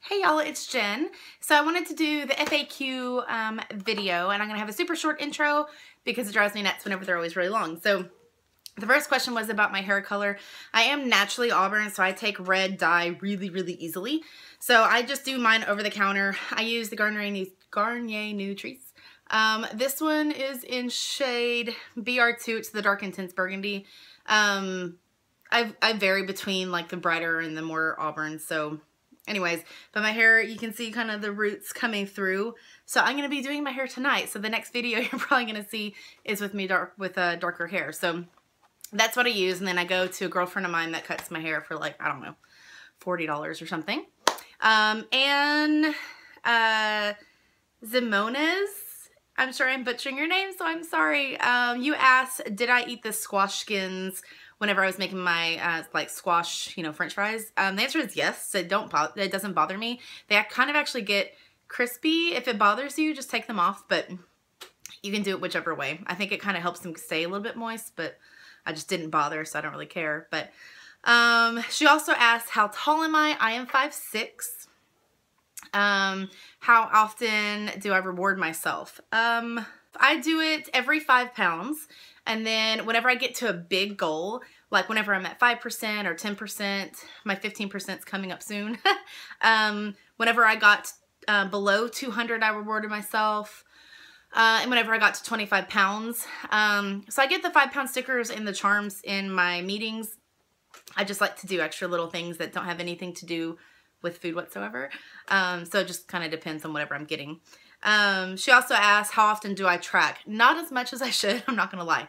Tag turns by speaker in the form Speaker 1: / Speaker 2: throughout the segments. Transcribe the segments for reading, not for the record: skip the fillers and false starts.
Speaker 1: Hey y'all, it's Jen. So I wanted to do the FAQ video, and I'm gonna have a super short intro because it drives me nuts whenever they're always really long. So the first question was about my hair color. I am naturally auburn, so I take red dye really easily. So I just do mine over the counter. I use the Garnier Nutrice. This one is in shade BR2. It's the dark intense burgundy. I vary between like the brighter and the more auburn, so anyways, but my hair, you can see kind of the roots coming through. So I'm going to be doing my hair tonight. So the next video you're probably going to see is with me darker hair. So that's what I use. And then I go to a girlfriend of mine that cuts my hair for like, I don't know, $40 or something. Zimones, I'm sure I'm butchering your name, so I'm sorry. You asked, did I eat the squash skins whenever I was making my like squash, French fries? The answer is yes. It doesn't bother me. They kind of actually get crispy. If it bothers you, just take them off, but you can do it whichever way. I think it kind of helps them stay a little bit moist, but I just didn't bother, so I don't really care. But she also asked, how tall am I? I am 5'6". How often do I reward myself? I do it every 5 pounds. And then whenever I get to a big goal, like whenever I'm at 5% or 10%, my 15% is coming up soon. Whenever I got below 200, I rewarded myself. And whenever I got to 25 pounds. So I get the 5-pound stickers and the charms in my meetings. I just like to do extra little things that don't have anything to do with food whatsoever. So it just kind of depends on whatever I'm getting. She also asked, how often do I track? Not as much as I should, I'm not gonna lie.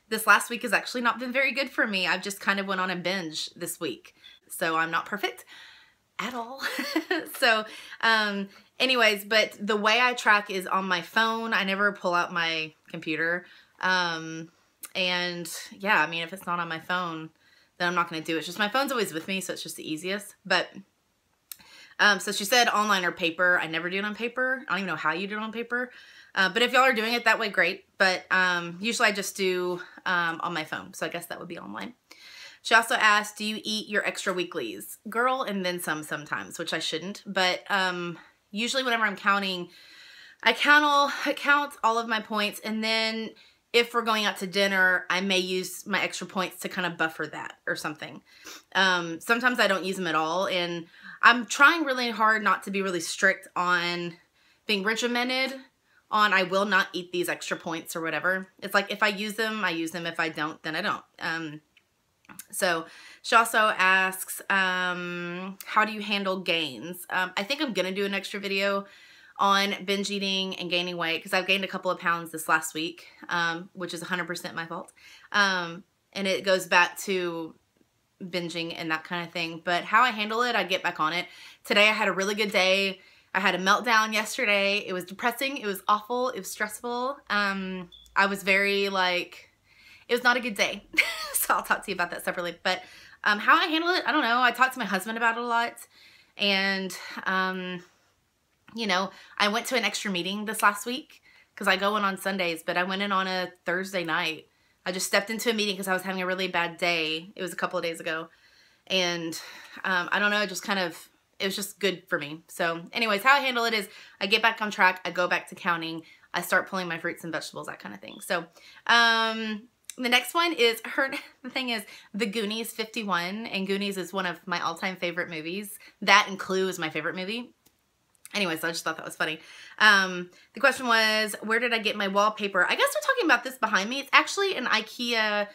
Speaker 1: This last week has actually not been very good for me. I've just kind of went on a binge this week. So I'm not perfect at all. So anyways, but the way I track is on my phone. I never pull out my computer. And yeah, I mean, if it's not on my phone, then I'm not gonna do it. It's just my phone's always with me, so it's just the easiest. But so she said online or paper. I never do it on paper. I don't even know how you do it on paper. But if y'all are doing it that way, great. But usually I just do on my phone. So I guess that would be online. She also asked, do you eat your extra weeklies? Girl, and then some sometimes, which I shouldn't. But usually whenever I'm counting, I count all of my points. And then if we're going out to dinner, I may use my extra points to kind of buffer that or something. Sometimes I don't use them at all. And I'm trying really hard not to be really strict on being regimented on I will not eat these extra points or whatever. It's like if I use them, I use them. If I don't, then I don't. So she also asks, how do you handle gains? I think I'm going to do an extra video on binge eating and gaining weight because I've gained a couple of pounds this last week, which is 100% my fault. And it goes back to binging and that kind of thing. But how I handle it, I get back on it. Today I had a really good day. I had a meltdown yesterday. It was depressing. It was awful. It was stressful. I was very like, it was not a good day. So I'll talk to you about that separately. But how I handle it, I don't know. I talked to my husband about it a lot. And, you know, I went to an extra meeting this last week because I go in on Sundays, but I went in on a Thursday night. I just stepped into a meeting because I was having a really bad day. It was a couple of days ago. And I don't know, it was just good for me. So anyways, how I handle it is I get back on track. I go back to counting. I start pulling my fruits and vegetables, that kind of thing. So the next one is the thing is The Goonies 51. And Goonies is one of my all-time favorite movies. That and Clue is my favorite movie. Anyways, I just thought that was funny. The question was, where did I get my wallpaper? I guess we're talking about this behind me. It's actually an IKEA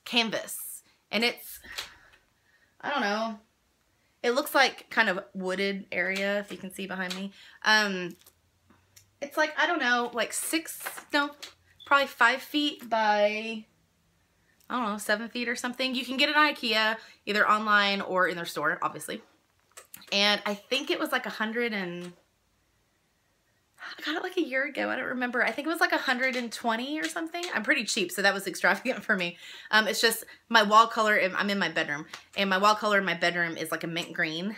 Speaker 1: canvas. And it's, I don't know. It looks like kind of wooded area, if you can see behind me. It's like, I don't know, like probably 5 feet by, I don't know, 7 feet or something. You can get it at IKEA, either online or in their store, obviously. And I think it was like I got it like a year ago. I don't remember. I think it was like 120 or something. I'm pretty cheap, so that was extravagant for me. It's just my wall color, I'm in my bedroom, and my wall color in my bedroom is like a mint green.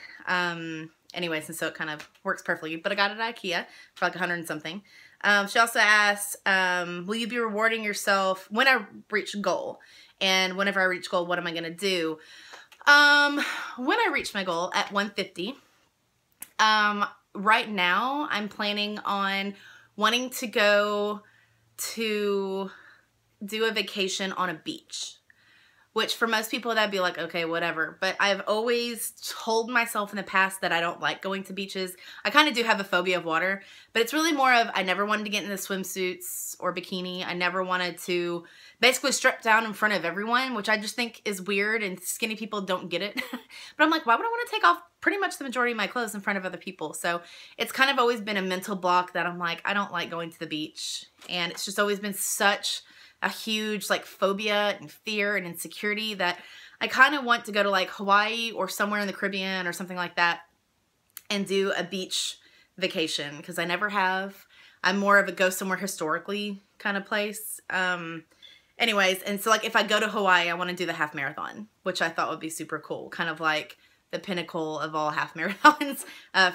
Speaker 1: Anyways, and so it kind of works perfectly. But I got it at IKEA for like 100 and something. She also asked, will you be rewarding yourself when I reach a goal? And whenever I reach goal, what am I going to do? when I reach my goal at 150, right now I'm planning on wanting to go to do a vacation on a beach, which for most people that'd be like, okay, whatever. But I've always told myself in the past that I don't like going to beaches. I kind of do have a phobia of water, but it's really more of I never wanted to get into swimsuits or bikini. I never wanted to basically strip down in front of everyone, which I just think is weird and skinny people don't get it. But I'm like, why would I want to take off pretty much the majority of my clothes in front of other people? So it's kind of always been a mental block that I'm like, I don't like going to the beach. And it's just always been such a huge like phobia and fear and insecurity that I kind of want to go to like Hawaii or somewhere in the Caribbean or something like that and do a beach vacation, because I never have. I'm more of a go somewhere historically kind of place. Anyways, and so like if I go to Hawaii, I want to do the half marathon, which I thought would be super cool. Kind of like the pinnacle of all half marathons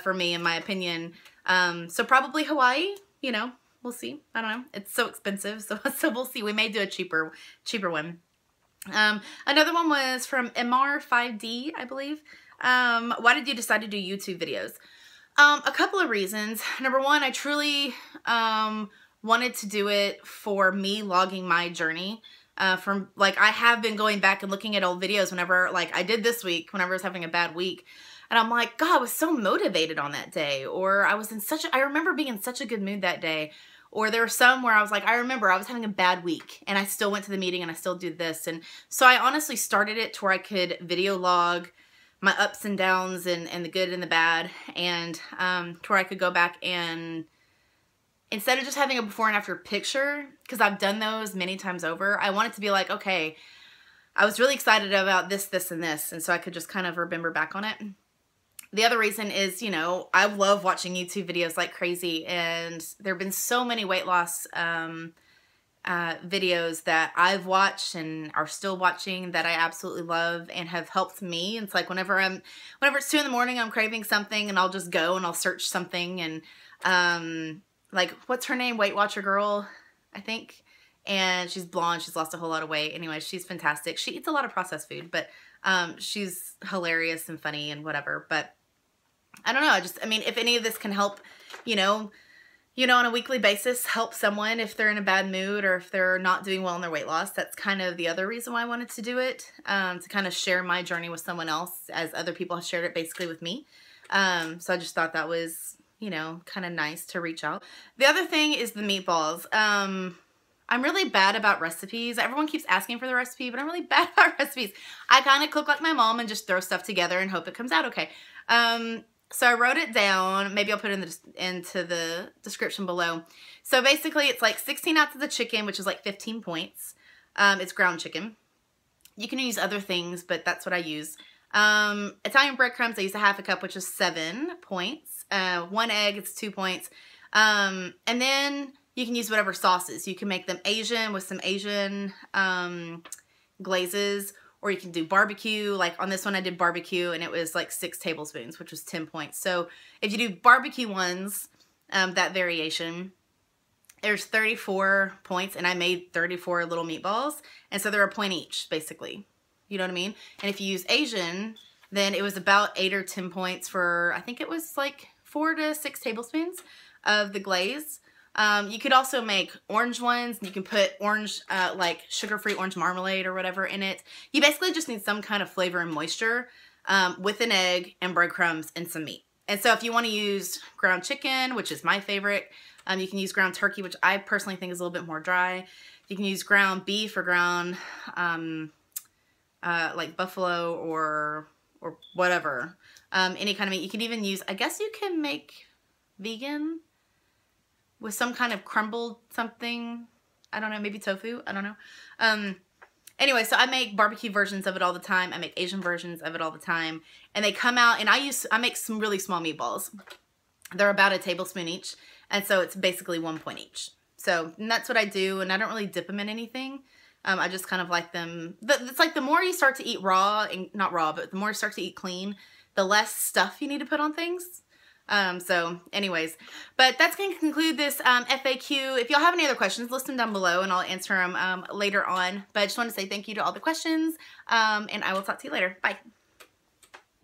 Speaker 1: for me, in my opinion. So probably Hawaii, you know. We'll see. I don't know. It's so expensive, so we'll see. We may do a cheaper one. Another one was from MR5D, I believe. Why did you decide to do YouTube videos? A couple of reasons. Number one, I truly wanted to do it for me logging my journey. From like I have been going back and looking at old videos whenever, like I did this week, whenever I was having a bad week. And I'm like, God, I was so motivated on that day. Or I remember being in such a good mood that day. Or there were some where I was like, I remember I was having a bad week and I still went to the meeting and I still did this. And so I honestly started it to where I could video log my ups and downs and the good and the bad. And to where I could go back and instead of just having a before and after picture, because I've done those many times over, I wanted to be like, okay, I was really excited about this, this, and this. And so I could just kind of remember back on it. The other reason is, you know, I love watching YouTube videos like crazy, and there have been so many weight loss videos that I've watched and are still watching that I absolutely love and have helped me. It's like whenever it's 2 in the morning, I'm craving something and I'll just go and I'll search something and like, what's her name? Weight Watcher Girl, I think. And she's blonde. She's lost a whole lot of weight. Anyway, she's fantastic. She eats a lot of processed food, but she's hilarious and funny and whatever. But I don't know. I mean, if any of this can help, you know, on a weekly basis, help someone if they're in a bad mood or if they're not doing well in their weight loss, that's kind of the other reason why I wanted to do it, to kind of share my journey with someone else as other people have shared it basically with me. So I just thought that was, you know, kind of nice to reach out. The other thing is the meatballs. I'm really bad about recipes. Everyone keeps asking for the recipe, but I'm really bad about recipes. I kind of cook like my mom and just throw stuff together and hope it comes out okay. So I wrote it down. Maybe I'll put it into the description below. So basically it's like 16 ounces of chicken, which is like 15 points. It's ground chicken. You can use other things, but that's what I use. Italian breadcrumbs, I use a half a cup, which is 7 points. 1 egg, it's 2 points. And then you can use whatever sauces. You can make them Asian with some Asian glazes, or you can do barbecue. Like on this one I did barbecue and it was like 6 tablespoons, which was 10 points. So if you do barbecue ones, that variation, there's 34 points, and I made 34 little meatballs. And so they're a point each, basically. You know what I mean? And if you use Asian, then it was about 8 or 10 points for, I think it was like 4 to 6 tablespoons of the glaze. You could also make orange ones. You can put orange, like sugar-free orange marmalade or whatever in it. You basically just need some kind of flavor and moisture with an egg and breadcrumbs and some meat. And so if you want to use ground chicken, which is my favorite, you can use ground turkey, which I personally think is a little bit more dry. You can use ground beef or ground, like buffalo or whatever. Any kind of meat. You can even use, I guess you can make vegan with some kind of crumbled something. I don't know, maybe tofu. I don't know. Anyway, so I make barbecue versions of it all the time. I make Asian versions of it all the time. And they come out, and I make some really small meatballs. They're about a tablespoon each. And so it's basically 1 point each. So, and that's what I do. And I don't really dip them in anything. I just kind of like them. It's like the more you start to eat raw, and not raw, but the more you start to eat clean, the less stuff you need to put on things. So anyways, but that's going to conclude this FAQ. If y'all have any other questions, list them down below and I'll answer them later on. But I just want to say thank you to all the questions, and I will talk to you later. Bye.